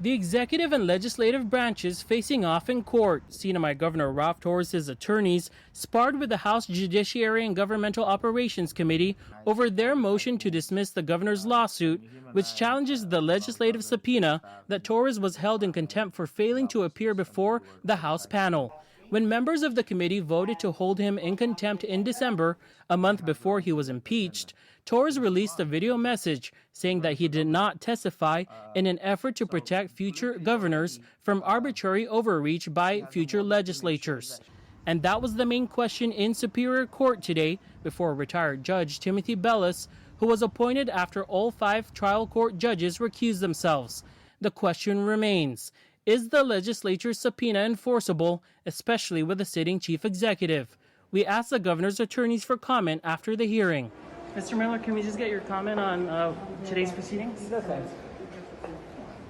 The executive and legislative branches facing off in court. CNMI Governor Ralph Torres' attorneys sparred with the House Judiciary and Governmental Operations Committee over their motion to dismiss the governor's lawsuit, which challenges the legislative subpoena that Torres was held in contempt for failing to appear before the House panel. When members of the committee voted to hold him in contempt in December, a month before he was impeached, Torres released a video message saying that he did not testify in an effort to protect future governors from arbitrary overreach by future legislatures. And that was the main question in Superior Court today before retired Judge Timothy Bellis, who was appointed after all 5 trial court judges recused themselves. The question remains: is the legislature's subpoena enforceable, especially with the sitting chief executive? We asked the governor's attorneys for comment after the hearing. Mr. Miller, can we just get your comment on today's proceedings? No, thanks.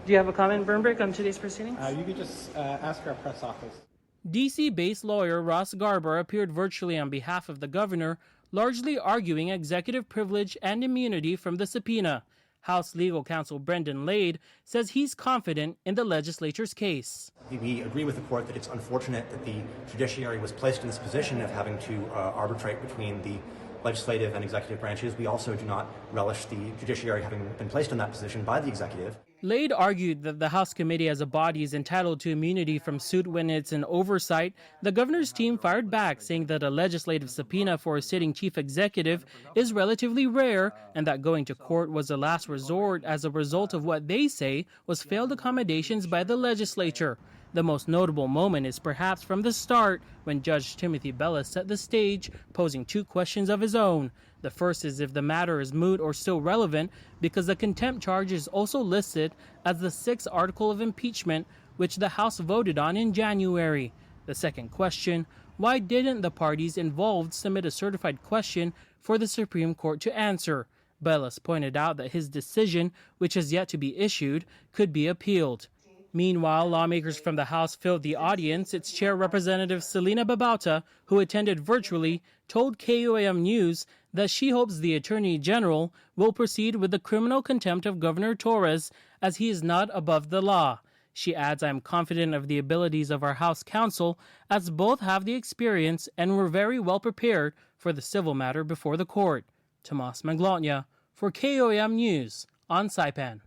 Do you have a comment, Burnbrick, on today's proceedings? You could just ask our press office. D.C.-based lawyer Ross Garber appeared virtually on behalf of the governor, largely arguing executive privilege and immunity from the subpoena. House legal counsel Brendan Lade says he's confident in the legislature's case. We agree with the court that it's unfortunate that the judiciary was placed in this position of having to arbitrate between the legislative and executive branches. We also do not relish the judiciary having been placed in that position by the executive. Lade argued that the House committee as a body is entitled to immunity from suit when it's an oversight. The governor's team fired back, saying that a legislative subpoena for a sitting chief executive is relatively rare and that going to court was a last resort as a result of what they say was failed accommodations by the legislature. The most notable moment is perhaps from the start, when Judge Timothy Bellis set the stage, posing 2 questions of his own. The first is if the matter is moot or still relevant, because the contempt charge is also listed as the 6th article of impeachment, which the House voted on in January. The second question: why didn't the parties involved submit a certified question for the Supreme Court to answer? Bellis pointed out that his decision, which has yet to be issued, could be appealed. Meanwhile, lawmakers from the House filled the audience. Its chair, Representative Selena Babauta, who attended virtually, told KUAM News that she hopes the Attorney General will proceed with the criminal contempt of Governor Torres, as he is not above the law. She adds, "I am confident of the abilities of our House counsel, as both have the experience and were very well prepared for the civil matter before the court." Tomas Manglotnya for KUAM News on Saipan.